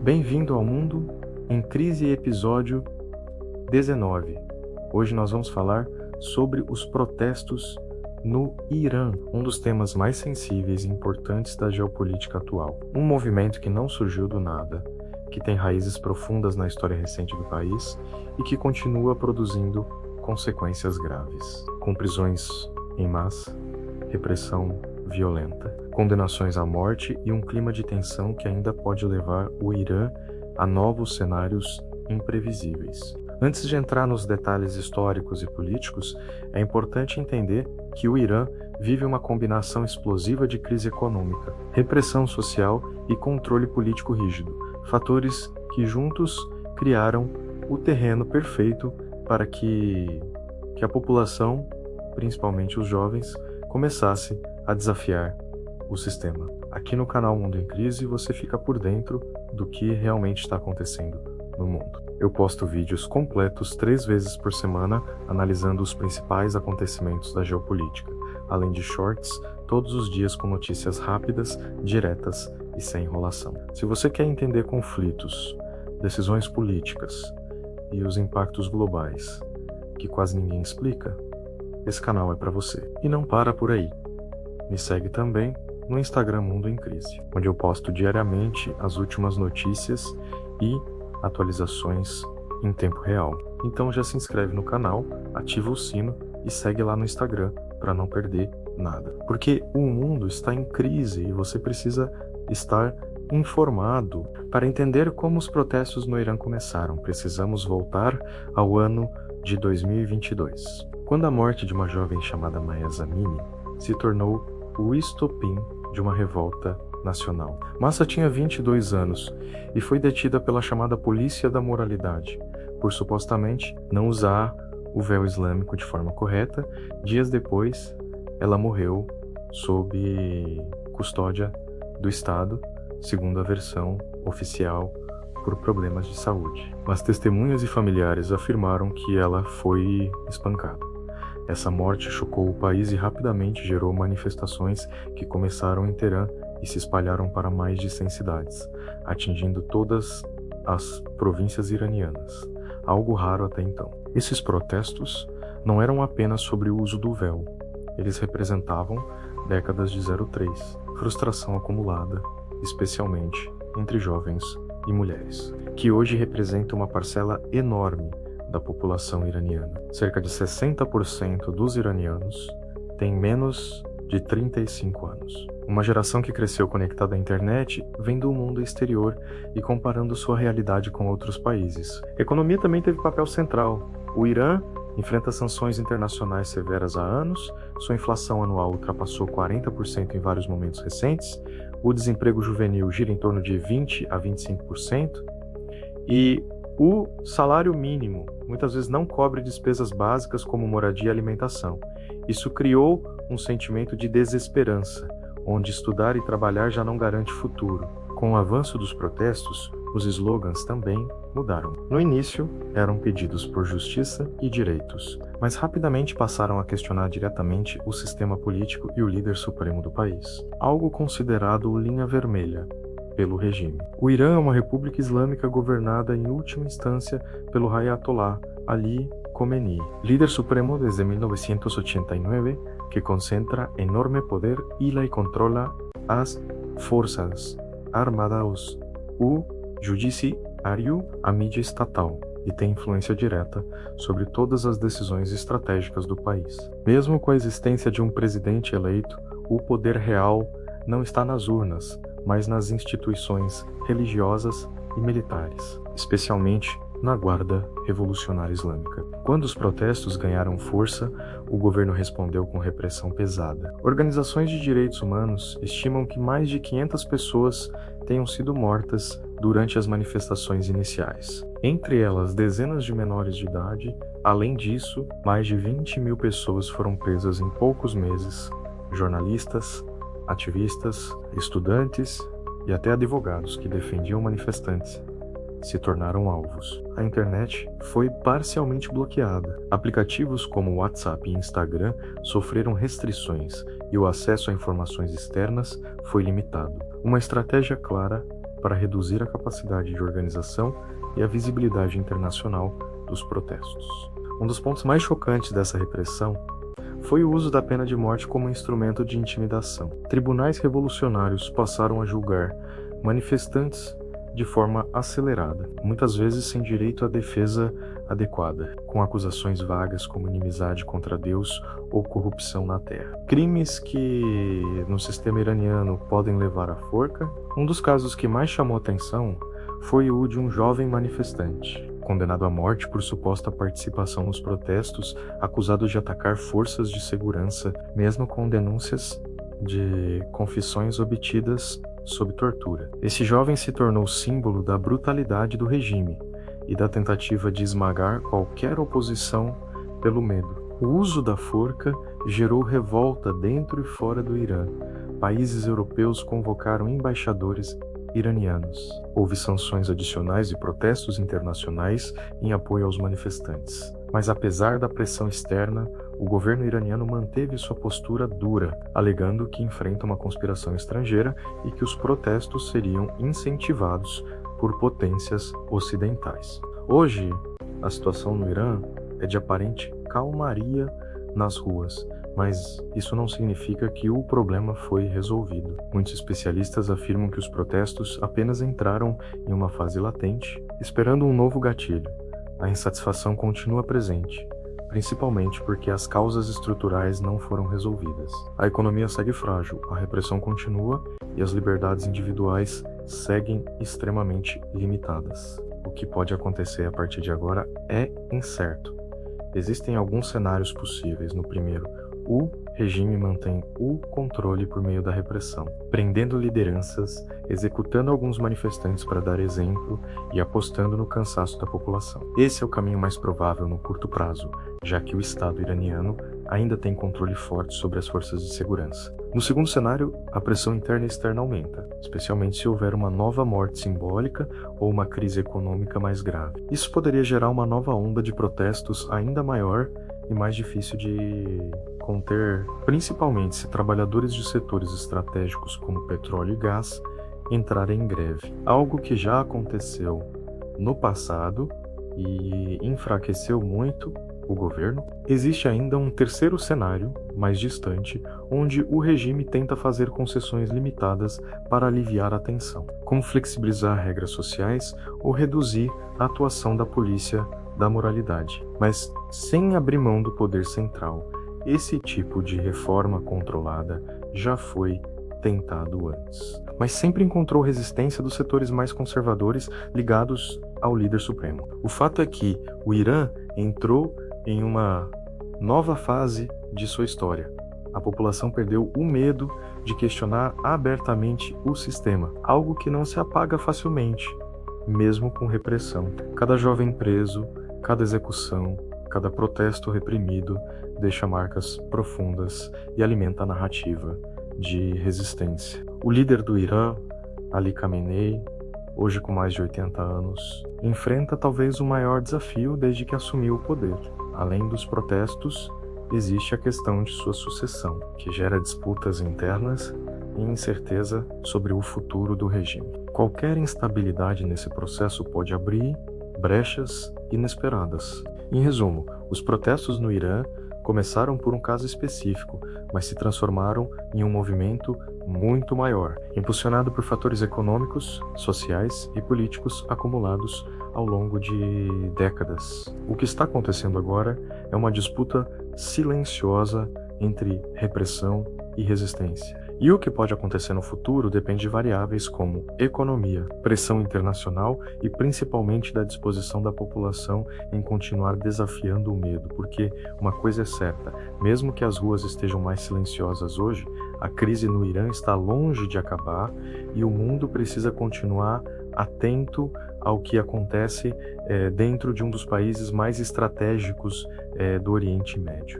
Bem-vindo ao Mundo em Crise, episódio 19. Hoje nós vamos falar sobre os protestos no Irã, um dos temas mais sensíveis e importantes da geopolítica atual. Um movimento que não surgiu do nada, que tem raízes profundas na história recente do país e que continua produzindo consequências graves, com prisões em massa, repressão violenta, condenações à morte e um clima de tensão que ainda pode levar o Irã a novos cenários imprevisíveis. Antes de entrar nos detalhes históricos e políticos, é importante entender que o Irã vive uma combinação explosiva de crise econômica, repressão social e controle político rígido, fatores que juntos criaram o terreno perfeito para que a população, principalmente os jovens, começasse a desafiar o sistema. Aqui no canal Mundo em Crise você fica por dentro do que realmente está acontecendo no mundo. Eu posto vídeos completos 3 vezes por semana analisando os principais acontecimentos da geopolítica, além de shorts todos os dias com notícias rápidas, diretas e sem enrolação. Se você quer entender conflitos, decisões políticas e os impactos globais que quase ninguém explica, esse canal é para você. E não para por aí. Me segue também no Instagram Mundo em Crise, onde eu posto diariamente as últimas notícias e atualizações em tempo real. Então já se inscreve no canal, ativa o sino e segue lá no Instagram para não perder nada. Porque o mundo está em crise e você precisa estar informado. Para entender como os protestos no Irã começaram, precisamos voltar ao ano de 2022, quando a morte de uma jovem chamada Mahsa Amini se tornou o estopim de uma revolta nacional. Mahsa tinha 22 anos e foi detida pela chamada Polícia da Moralidade, por supostamente não usar o véu islâmico de forma correta. Dias depois, ela morreu sob custódia do Estado, segundo a versão oficial, por problemas de saúde. Mas testemunhas e familiares afirmaram que ela foi espancada. Essa morte chocou o país e rapidamente gerou manifestações que começaram em Teherã e se espalharam para mais de 100 cidades, atingindo todas as províncias iranianas, algo raro até então. Esses protestos não eram apenas sobre o uso do véu, eles representavam décadas de 03, frustração acumulada, especialmente entre jovens e mulheres, que hoje representam uma parcela enorme da população iraniana. Cerca de 60% dos iranianos têm menos de 35 anos. Uma geração que cresceu conectada à internet, vendo o mundo exterior e comparando sua realidade com outros países. A economia também teve papel central. O Irã enfrenta sanções internacionais severas há anos, sua inflação anual ultrapassou 40% em vários momentos recentes, o desemprego juvenil gira em torno de 20% a 25%, e o salário mínimo muitas vezes não cobre despesas básicas como moradia e alimentação. Isso criou um sentimento de desesperança, onde estudar e trabalhar já não garante futuro. Com o avanço dos protestos, os slogans também mudaram. No início, eram pedidos por justiça e direitos, mas rapidamente passaram a questionar diretamente o sistema político e o líder supremo do país, algo considerado linha vermelha pelo regime. O Irã é uma república islâmica governada em última instância pelo Ayatollah Ali Khomeini, líder supremo desde 1989, que concentra enorme poder e controla as forças armadas, o judiciário, a mídia estatal, e tem influência direta sobre todas as decisões estratégicas do país. Mesmo com a existência de um presidente eleito, o poder real não está nas urnas, mas nas instituições religiosas e militares, especialmente na Guarda Revolucionária Islâmica. Quando os protestos ganharam força, o governo respondeu com repressão pesada. Organizações de direitos humanos estimam que mais de 500 pessoas tenham sido mortas durante as manifestações iniciais. Entre elas, dezenas de menores de idade. Além disso, mais de 20 mil pessoas foram presas em poucos meses. Jornalistas, ativistas, estudantes e até advogados que defendiam manifestantes se tornaram alvos. A internet foi parcialmente bloqueada. Aplicativos como WhatsApp e Instagram sofreram restrições e o acesso a informações externas foi limitado. Uma estratégia clara para reduzir a capacidade de organização e a visibilidade internacional dos protestos. Um dos pontos mais chocantes dessa repressão foi o uso da pena de morte como instrumento de intimidação. Tribunais revolucionários passaram a julgar manifestantes de forma acelerada, muitas vezes sem direito à defesa adequada, com acusações vagas como inimizade contra Deus ou corrupção na terra. Crimes que no sistema iraniano podem levar à forca. Um dos casos que mais chamou atenção foi o de um jovem manifestante, condenado à morte por suposta participação nos protestos, acusado de atacar forças de segurança, mesmo com denúncias de confissões obtidas sob tortura. Esse jovem se tornou símbolo da brutalidade do regime e da tentativa de esmagar qualquer oposição pelo medo. O uso da forca gerou revolta dentro e fora do Irã. Países europeus convocaram embaixadores iranianos. Houve sanções adicionais e protestos internacionais em apoio aos manifestantes. Mas apesar da pressão externa, o governo iraniano manteve sua postura dura, alegando que enfrenta uma conspiração estrangeira e que os protestos seriam incentivados por potências ocidentais. Hoje, a situação no Irã é de aparente calmaria nas ruas, mas isso não significa que o problema foi resolvido. Muitos especialistas afirmam que os protestos apenas entraram em uma fase latente, esperando um novo gatilho. A insatisfação continua presente, principalmente porque as causas estruturais não foram resolvidas. A economia segue frágil, a repressão continua e as liberdades individuais seguem extremamente limitadas. O que pode acontecer a partir de agora é incerto. Existem alguns cenários possíveis. No primeiro, o regime mantém o controle por meio da repressão, prendendo lideranças, executando alguns manifestantes para dar exemplo e apostando no cansaço da população. Esse é o caminho mais provável no curto prazo, já que o Estado iraniano ainda tem controle forte sobre as forças de segurança. No segundo cenário, a pressão interna e externa aumenta, especialmente se houver uma nova morte simbólica ou uma crise econômica mais grave. Isso poderia gerar uma nova onda de protestos ainda maior e mais difícil de conter, principalmente se trabalhadores de setores estratégicos como petróleo e gás entrarem em greve. Algo que já aconteceu no passado e enfraqueceu muito o governo. Existe ainda um terceiro cenário, mais distante, onde o regime tenta fazer concessões limitadas para aliviar a tensão, como flexibilizar regras sociais ou reduzir a atuação da polícia da moralidade, mas sem abrir mão do poder central. Esse tipo de reforma controlada já foi tentado antes, mas sempre encontrou resistência dos setores mais conservadores ligados ao líder supremo. O fato é que o Irã entrou em uma nova fase de sua história. A população perdeu o medo de questionar abertamente o sistema, algo que não se apaga facilmente, mesmo com repressão. Cada jovem preso, cada execução, cada protesto reprimido deixa marcas profundas e alimenta a narrativa de resistência. O líder do Irã, Ali Khamenei, hoje com mais de 80 anos, enfrenta talvez o maior desafio desde que assumiu o poder. Além dos protestos, existe a questão de sua sucessão, que gera disputas internas e incerteza sobre o futuro do regime. Qualquer instabilidade nesse processo pode abrir brechas inesperadas. Em resumo, os protestos no Irã começaram por um caso específico, mas se transformaram em um movimento muito maior, impulsionado por fatores econômicos, sociais e políticos acumulados ao longo de décadas. O que está acontecendo agora é uma disputa silenciosa entre repressão e resistência. E o que pode acontecer no futuro depende de variáveis como economia, pressão internacional e principalmente da disposição da população em continuar desafiando o medo, porque uma coisa é certa, mesmo que as ruas estejam mais silenciosas hoje, a crise no Irã está longe de acabar e o mundo precisa continuar atento ao que acontece dentro de um dos países mais estratégicos do Oriente Médio.